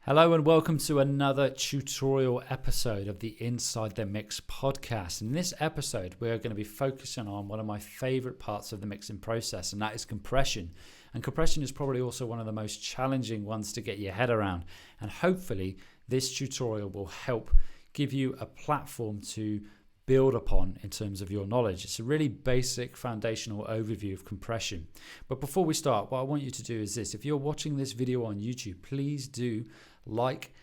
Hello and welcome to another tutorial episode of the Inside the Mix podcast. In this episode, we're going to be focusing on one of my favorite parts of the mixing process, and that is compression. And compression is probably also one of the most challenging ones to get your head around. And hopefully this tutorial will help give you a platform to build upon in terms of your knowledge. It's a really basic foundational overview of compression. But before we start, what I want you to do is this. If you're watching this video on YouTube, please do like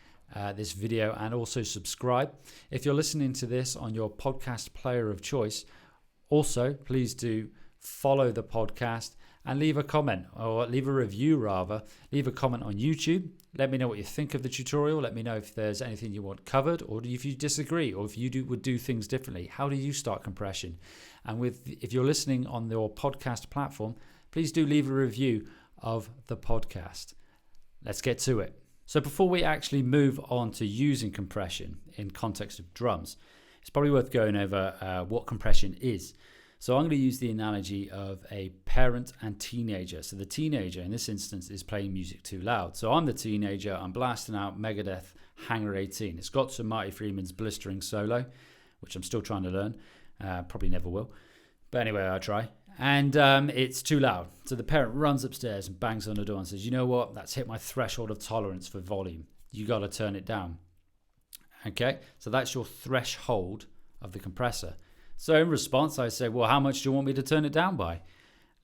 this video and also subscribe. If you're listening to this on your podcast player of choice, also please do follow the podcast and leave a comment, or leave a review rather. Leave a comment on YouTube. Let me know what you think of the tutorial. Let me know if there's anything you want covered, or if you disagree, or if you would do things differently. How do you start compression? And if you're listening on your podcast platform, please do leave a review of the podcast. Let's get to it. So before we actually move on to using compression in context of drums, it's probably worth going over what compression is. So I'm going to use the analogy of a parent and teenager. So the teenager in this instance is playing music too loud. So I'm the teenager, I'm blasting out Megadeth Hangar 18. It's got some Marty Friedman's blistering solo, which I'm still trying to learn. Probably never will. But anyway, I try. And it's too loud. So the parent runs upstairs and bangs on the door and says, you know what, that's hit my threshold of tolerance for volume. You got to turn it down. Okay, so that's your threshold of the compressor. So in response, I say, well, how much do you want me to turn it down by?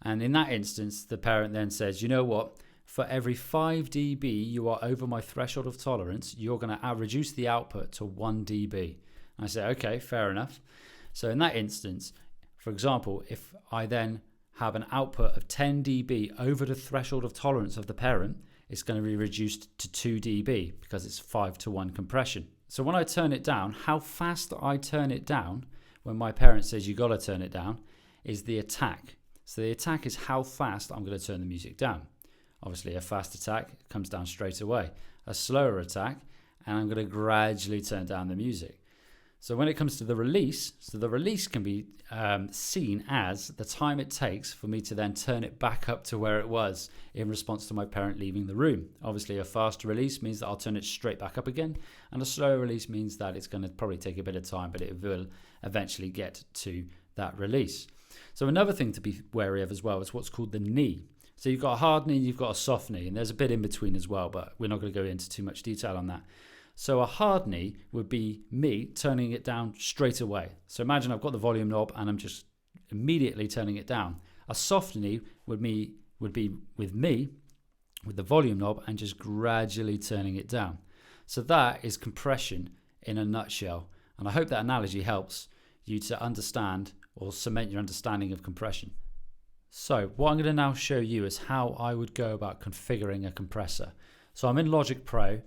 And in that instance, the parent then says, you know what, for every 5 dB you are over my threshold of tolerance, you're going to reduce the output to 1 dB. I say, okay, fair enough. So in that instance, for example, if I then have an output of 10 dB over the threshold of tolerance of the parent, it's going to be reduced to 2 dB because it's 5-to-1 compression. So when I turn it down, how fast I turn it down when my parent says you got to turn it down is the attack. So the attack is how fast I'm going to turn the music down. Obviously a fast attack comes down straight away. A slower attack, and I'm going to gradually turn down the music. So when it comes to the release, so the release can be seen as the time it takes for me to then turn it back up to where it was in response to my parent leaving the room. Obviously a fast release means that I'll turn it straight back up again, and a slow release means that it's going to probably take a bit of time, but it will eventually get to that release. So another thing to be wary of as well is what's called the knee. So you've got a hard knee, you've got a soft knee, and there's a bit in between as well, but we're not going to go into too much detail on that. So a hard knee would be me turning it down straight away. So imagine I've got the volume knob and I'm just immediately turning it down. A soft knee would be with me with the volume knob and just gradually turning it down. So that is compression in a nutshell. And I hope that analogy helps you to understand or cement your understanding of compression. So what I'm going to now show you is how I would go about configuring a compressor. So I'm in Logic Pro,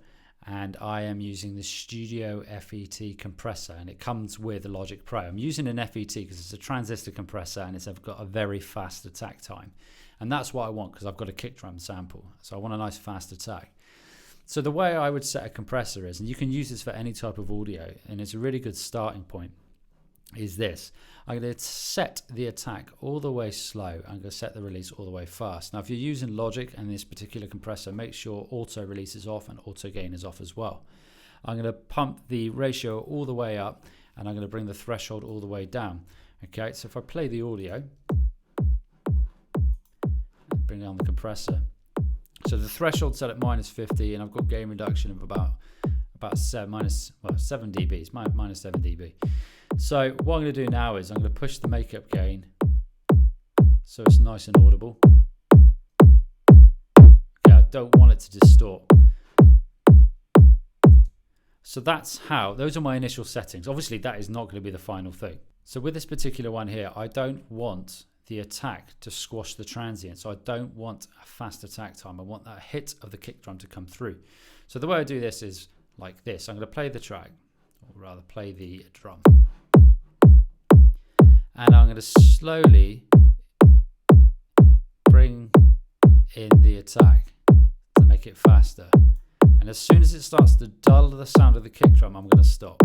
and I am using the Studio FET compressor, and it comes with a Logic Pro. I'm using an FET because it's a transistor compressor and it's got a very fast attack time. And that's what I want because I've got a kick drum sample. So I want a nice fast attack. So the way I would set a compressor is, and you can use this for any type of audio, and it's a really good starting point, is this. I'm going to set the attack all the way slow. I'm going to set the release all the way fast. Now, if you're using Logic and this particular compressor, make sure auto release is off and auto gain is off as well. I'm going to pump the ratio all the way up, and I'm going to bring the threshold all the way down. Okay, so if I play the audio, bring down the compressor. So the threshold set at -50, and I've got gain reduction of about 7 dB. It's minus 7 dB. So what I'm going to do now is I'm going to push the makeup gain so it's nice and audible. Okay, I don't want it to distort. So those are my initial settings. Obviously that is not going to be the final thing. So with this particular one here, I don't want the attack to squash the transient. So I don't want a fast attack time. I want that hit of the kick drum to come through. So the way I do this is like this. I'm going to play the track, or rather play the drum. And I'm going to slowly bring in the attack to make it faster. And as soon as it starts to dull the sound of the kick drum, I'm going to stop.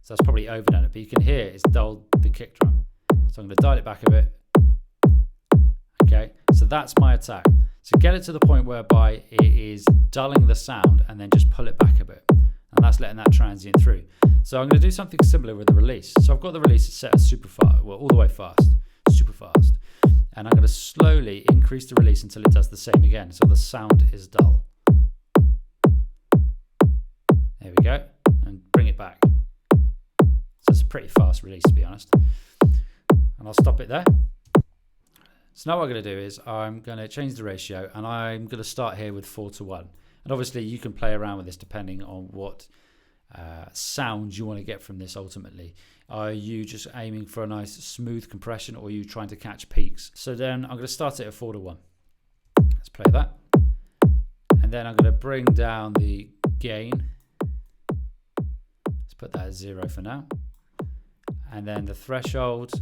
So that's probably overdone it, but you can hear it's dulled the kick drum. So I'm going to dial it back a bit. Okay, so that's my attack. So get it to the point whereby it is dulling the sound and then just pull it back a bit. And that's letting that transient through. So I'm going to do something similar with the release. So I've got the release set as super fast, well, all the way fast, super fast. And I'm going to slowly increase the release until it does the same again. So the sound is dull. There we go. And bring it back. So it's a pretty fast release, to be honest. And I'll stop it there. So now what I'm going to do is I'm going to change the ratio, and I'm going to start here with 4:1. And obviously you can play around with this depending on what sound you want to get from this ultimately. Are you just aiming for a nice smooth compression, or are you trying to catch peaks? So then I'm going to start it at 4:1. Let's play that. And then I'm going to bring down the gain. Let's put that at 0 for now. And then the threshold,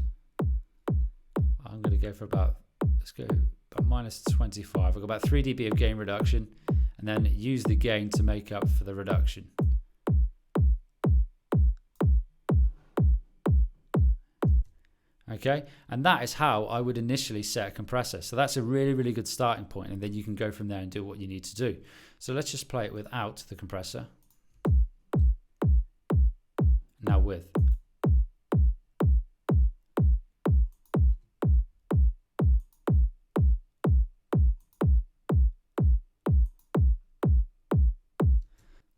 I'm going to go for about, let's go about minus 25. I've got about 3 dB of gain reduction, and then use the gain to make up for the reduction. Okay, and that is how I would initially set a compressor. So that's a really, really good starting point, and then you can go from there and do what you need to do. So let's just play it without the compressor. Now with.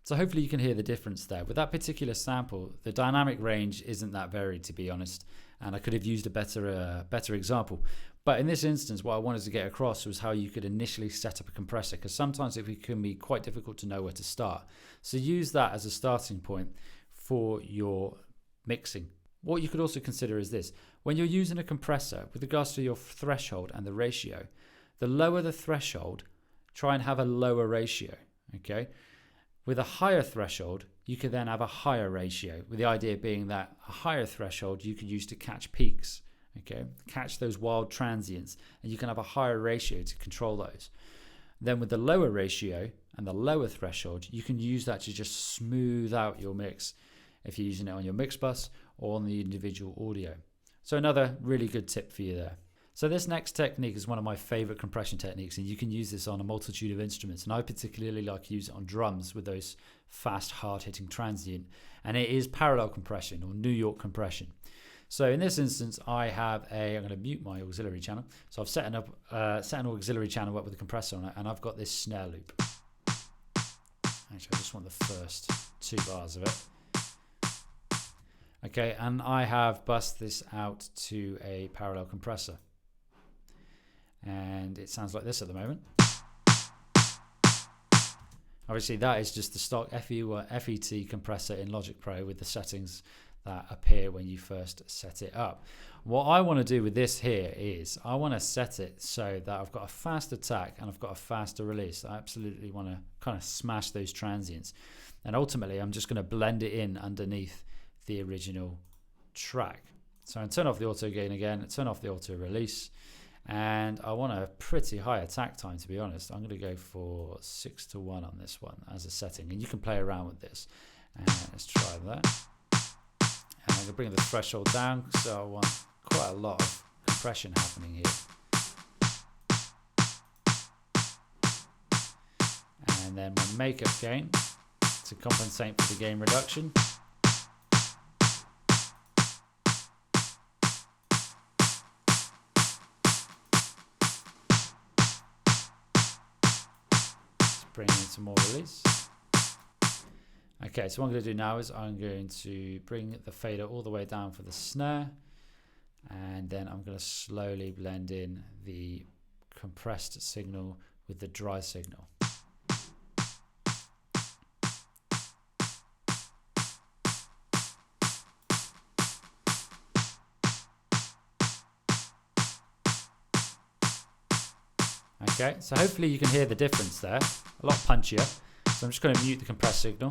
So hopefully you can hear the difference there. With that particular sample, the dynamic range isn't that varied, to be honest, and I could have used a better example. But in this instance, what I wanted to get across was how you could initially set up a compressor, because sometimes it can be quite difficult to know where to start. So use that as a starting point for your mixing. What you could also consider is this. When you're using a compressor, with regards to your threshold and the ratio, the lower the threshold, try and have a lower ratio, okay? With a higher threshold, you could then have a higher ratio, with the idea being that a higher threshold you could use to catch peaks, okay? Catch those wild transients, and you can have a higher ratio to control those. Then with the lower ratio and the lower threshold, you can use that to just smooth out your mix if you're using it on your mix bus or on the individual audio. So another really good tip for you there. So this next technique is one of my favorite compression techniques, and you can use this on a multitude of instruments, and I particularly like to use it on drums with those fast, hard-hitting transient, and it is parallel compression or New York compression. So in this instance, I'm going to mute my auxiliary channel. So I've set an auxiliary channel up with a compressor on it, and I've got this snare loop. Actually, I just want the first 2 bars of it. Okay, and I have bussed this out to a parallel compressor. And it sounds like this at the moment. Obviously that is just the stock FET compressor in Logic Pro with the settings that appear when you first set it up. What I want to do with this here is I want to set it so that I've got a fast attack and I've got a faster release. I absolutely want to kind of smash those transients, and ultimately I'm just going to blend it in underneath the original track. So I turn off the auto gain again, turn off the auto release, and I want a pretty high attack time, to be honest. I'm going to go for 6:1 on this one as a setting, and you can play around with this. And let's try that. And I'm going to bring the threshold down, so I want quite a lot of compression happening here. And then my makeup gain to compensate for the gain reduction. Bring in some more release. Okay, so what I'm going to do now is I'm going to bring the fader all the way down for the snare, and then I'm going to slowly blend in the compressed signal with the dry signal. Okay, so hopefully you can hear the difference there, a lot punchier. So I'm just going to mute the compressed signal.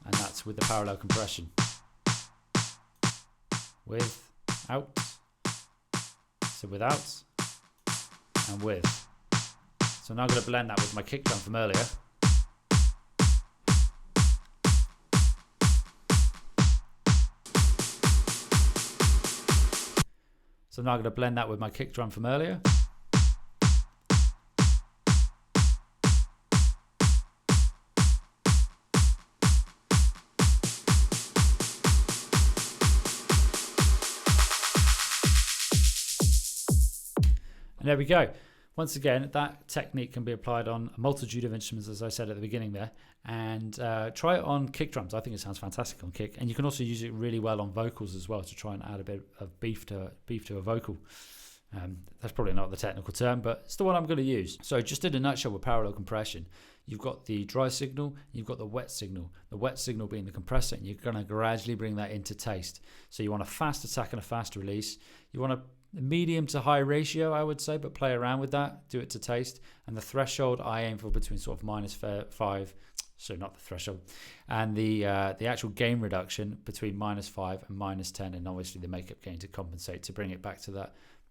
And that's with the parallel compression. With, out, so without, and with. So now I'm going to blend that with my kick drum from earlier. So I'm now going to blend that with my kick drum from earlier. And there we go. Once again, that technique can be applied on a multitude of instruments, as I said at the beginning there, and try it on kick drums. I think it sounds fantastic on kick, and you can also use it really well on vocals as well to try and add a bit of beef to a vocal. That's probably not the technical term, but it's the one I'm going to use. So just in a nutshell with parallel compression, you've got the dry signal, you've got the wet signal. The wet signal being the compressor, and you're going to gradually bring that into taste. So you want a fast attack and a fast release. You want a medium to high ratio, I would say, but play around with that, do it to taste. And the threshold I aim for between sort of -5, so not the threshold, and the actual gain reduction between -5 and -10, and obviously the makeup gain to compensate to bring it back to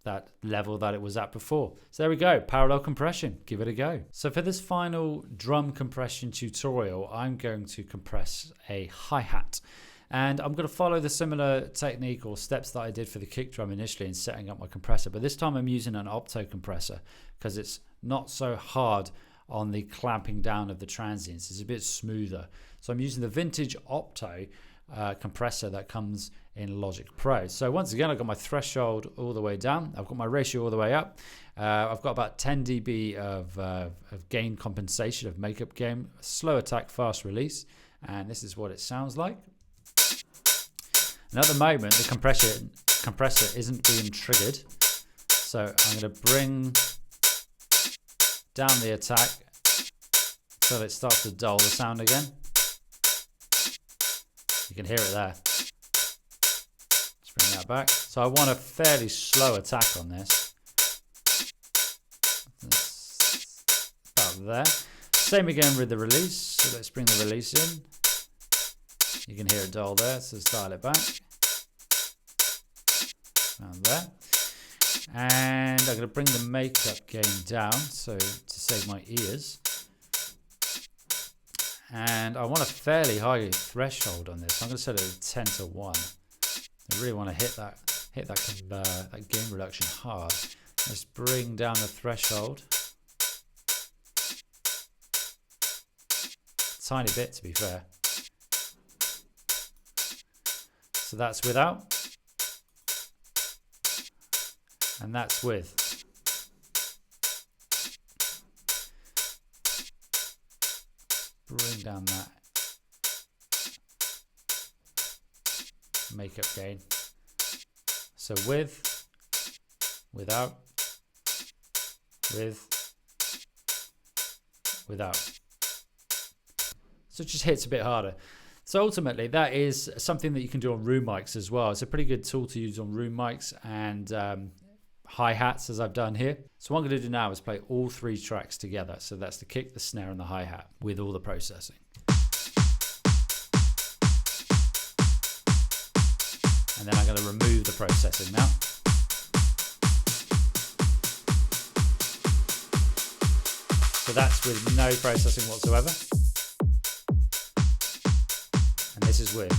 that level that it was at before. So there we go, parallel compression, give it a go. So for this final drum compression tutorial, I'm going to compress a hi-hat. And I'm going to follow the similar technique or steps that I did for the kick drum initially in setting up my compressor. But this time I'm using an opto compressor because it's not so hard on the clamping down of the transients. It's a bit smoother. So I'm using the vintage opto compressor that comes in Logic Pro. So once again, I've got my threshold all the way down. I've got my ratio all the way up. I've got about 10 dB of gain compensation, of makeup gain, slow attack, fast release. And this is what it sounds like. And at the moment, the compressor isn't being triggered. So I'm going to bring down the attack so that it starts to dull the sound again. You can hear it there. Let's bring that back. So I want a fairly slow attack on this. About there. Same again with the release. So let's bring the release in. You can hear it dull there, so let's dial it back. Around there. And I'm going to bring the makeup gain down, so to save my ears. And I want a fairly high threshold on this. I'm going to set it at 10 to 1. I really want to hit that gain reduction hard. Let's bring down the threshold. Tiny bit, to be fair. So that's without, and that's with. Bring down that makeup gain. So with, without, with, without. So it just hits a bit harder. So ultimately, that is something that you can do on room mics as well. It's a pretty good tool to use on room mics and hi-hats, as I've done here. So what I'm going to do now is play all three tracks together. So that's the kick, the snare, and the hi-hat with all the processing. And then I'm going to remove the processing now. So that's with no processing whatsoever. And this is with.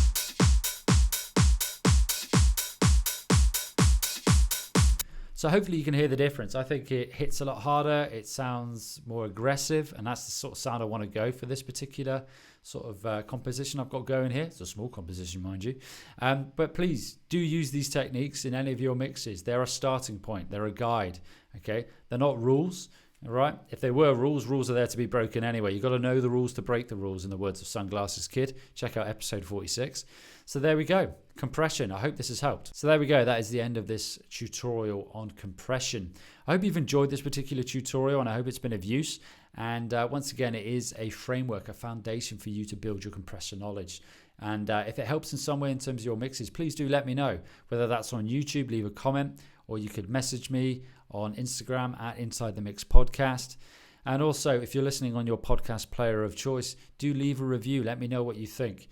So hopefully you can hear the difference. I think it hits a lot harder. It sounds more aggressive, and that's the sort of sound I want to go for this particular sort of composition I've got going here. It's a small composition, mind you. But please do use these techniques in any of your mixes. They're a starting point. They're a guide. Okay, they're not rules. All right. If they were rules, rules are there to be broken anyway. You've got to know the rules to break the rules, in the words of Sunglasses Kid. Check out episode 46. So there we go. Compression. I hope this has helped. So there we go. That is the end of this tutorial on compression. I hope you've enjoyed this particular tutorial, and I hope it's been of use. And once again, it is a framework, a foundation for you to build your compressor knowledge. And if it helps in some way in terms of your mixes, please do let me know. Whether that's on YouTube, leave a comment, or you could message me on Instagram at Inside the Mix Podcast. And also, if you're listening on your podcast player of choice, do leave a review. Let me know what you think.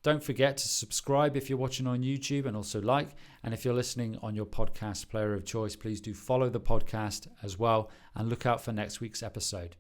Don't forget to subscribe if you're watching on YouTube, and also like. And if you're listening on your podcast player of choice, please do follow the podcast as well, and look out for next week's episode.